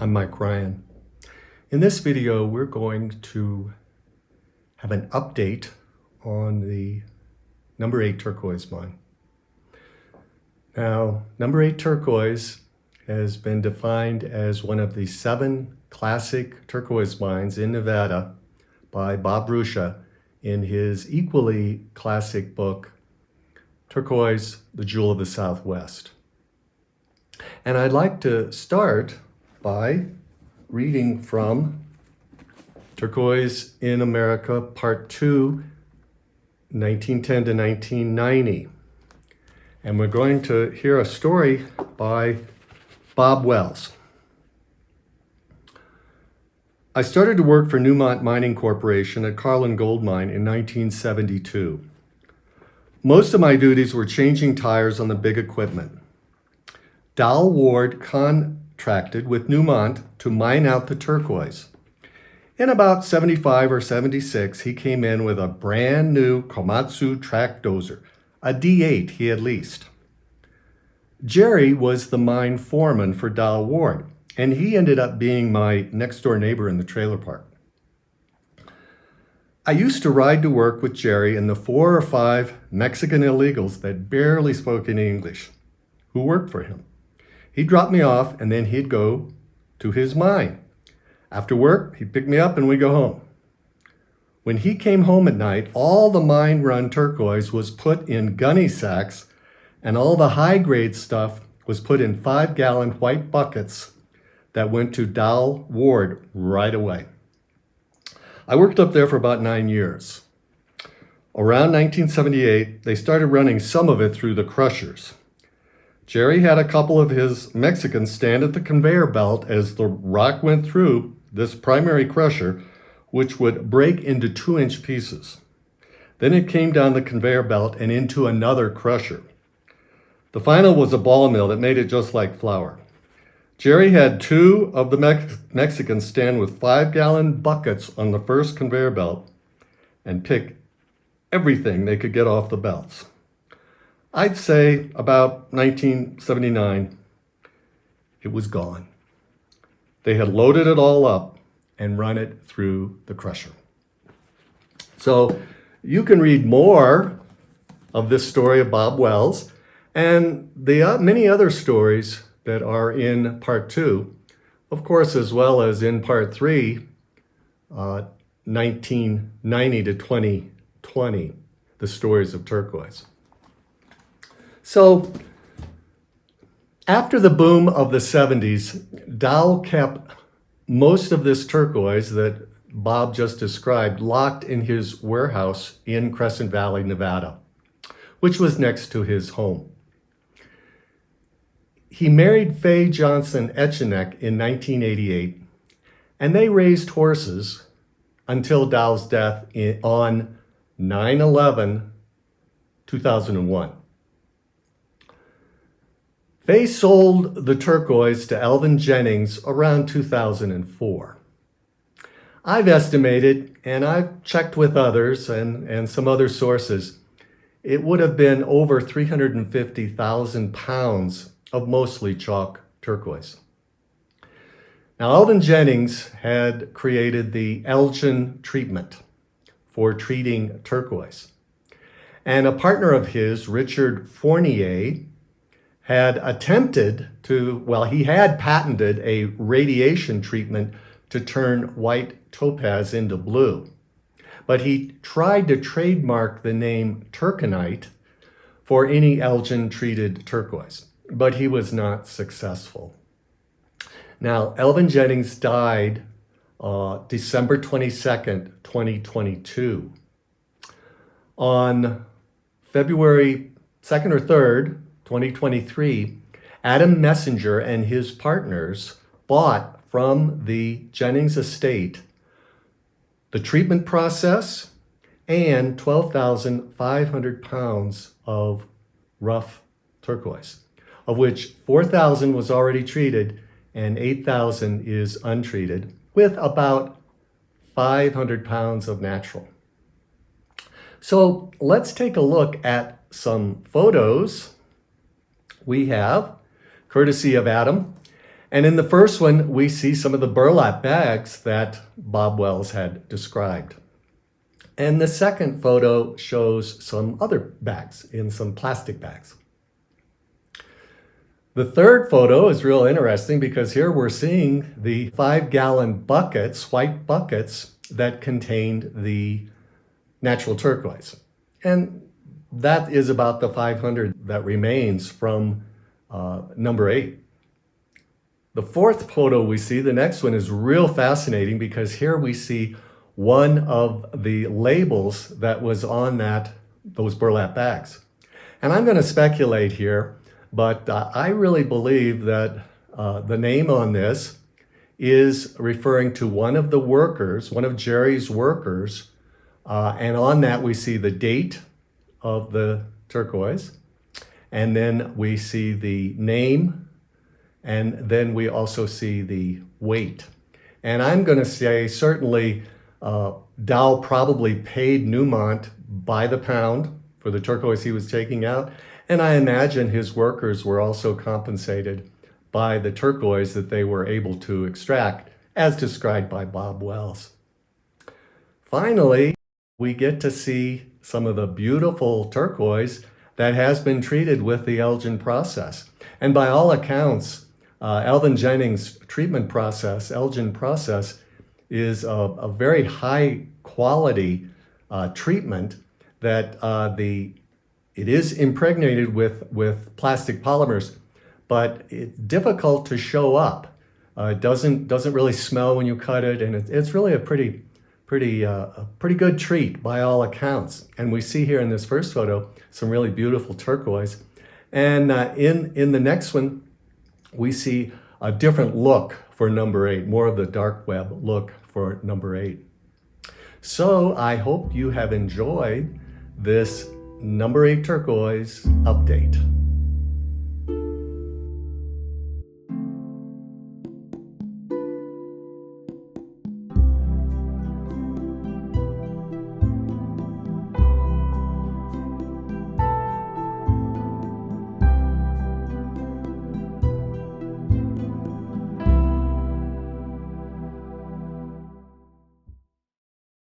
I'm Mike Ryan. In this video, we're going to have an update on the number 8 turquoise mine. Now, number 8 turquoise has been defined as one of the 7 classic turquoise mines in Nevada by Bob Ruscha in his equally classic book, Turquoise, the Jewel of the Southwest. And I'd like to start by reading from Turquoise in America, Part 2, 1910 to 1990. And we're going to hear a story by Bob Wells. I started to work for Newmont Mining Corporation at Carlin Gold Mine in 1972. Most of my duties were changing tires on the big equipment. Dal Ward contracted with Newmont to mine out the turquoise. In about 75 or 76, he came in with a brand new Komatsu track dozer, a D8 he had leased. Jerry was the mine foreman for Dal Ward, and he ended up being my next door neighbor in the trailer park. I used to ride to work with Jerry and the 4 or 5 Mexican illegals that barely spoke any English, who worked for him. He'd drop me off and then he'd go to his mine. After work, he'd pick me up and we'd go home. When he came home at night, all the mine-run turquoise was put in gunny sacks and all the high-grade stuff was put in 5-gallon white buckets that went to Dal Ward right away. I worked up there for about 9 years. Around 1978, they started running some of it through the crushers. Jerry had a couple of his Mexicans stand at the conveyor belt as the rock went through this primary crusher, which would break into 2-inch pieces. Then it came down the conveyor belt and into another crusher. The final was a ball mill that made it just like flour. Jerry had 2 of the Mexicans stand with 5-gallon buckets on the first conveyor belt and pick everything they could get off the belts. I'd say about 1979, it was gone. They had loaded it all up and run it through the crusher. So you can read more of this story of Bob Wells and the many other stories that are in Part 2, of course, as well as in Part 3, 1990 to 2020, the stories of turquoise. So after the boom of the 70s, Dal kept most of this turquoise that Bob just described locked in his warehouse in Crescent Valley, Nevada, which was next to his home. He married Faye Johnson Etchenek in 1988, and they raised horses until Dal's death on 9/11/2001. Faye sold the turquoise to Elvin Jennings around 2004. I've estimated, and I've checked with others and some other sources, it would have been over 350,000 pounds of mostly chalk turquoise. Now, Elvin Jennings had created the Elgin treatment for treating turquoise. And a partner of his, Richard Fournier, had attempted to, he had patented a radiation treatment to turn white topaz into blue. But he tried to trademark the name Turquoise for any Elgin-treated turquoise, but he was not successful. Now, Elvin Jennings died December 22nd, 2022. On February 2nd or 3rd, 2023, Adam Messenger and his partners bought from the Jennings estate the treatment process and 12,500 pounds of rough turquoise, of which 4,000 was already treated and 8,000 is untreated, with about 500 pounds of natural. So let's take a look at some photos we have, courtesy of Adam. And in the first one, we see some of the burlap bags that Bob Wells had described. And the second photo shows some other bags in some plastic bags. The third photo is real interesting because here we're seeing the 5-gallon buckets, white buckets, that contained the natural turquoise. And that is about the 500 that remains from number 8. The fourth photo we see, the next one, is real fascinating because here we see one of the labels that was on those burlap bags. And I'm going to speculate here, but I really believe that the name on this is referring to one of the workers, one of Jerry's workers, and on that we see the date of the turquoise, and then we see the name, and then we also see the weight. And I'm going to say certainly Dow probably paid Newmont by the pound for the turquoise he was taking out, and I imagine his workers were also compensated by the turquoise that they were able to extract, as described by Bob Wells. Finally, we get to see some of the beautiful turquoise that has been treated with the Elgin process. And by all accounts, Alvin Jennings' treatment process, Elgin process, is a very high quality treatment that it is impregnated with plastic polymers, but it's difficult to show up. It doesn't really smell when you cut it, and it's really a pretty good treat by all accounts. And we see here in this first photo some really beautiful turquoise, and in the next one we see a different look for number 8, more of the dark web look for number 8. So I hope you have enjoyed this number 8 turquoise update.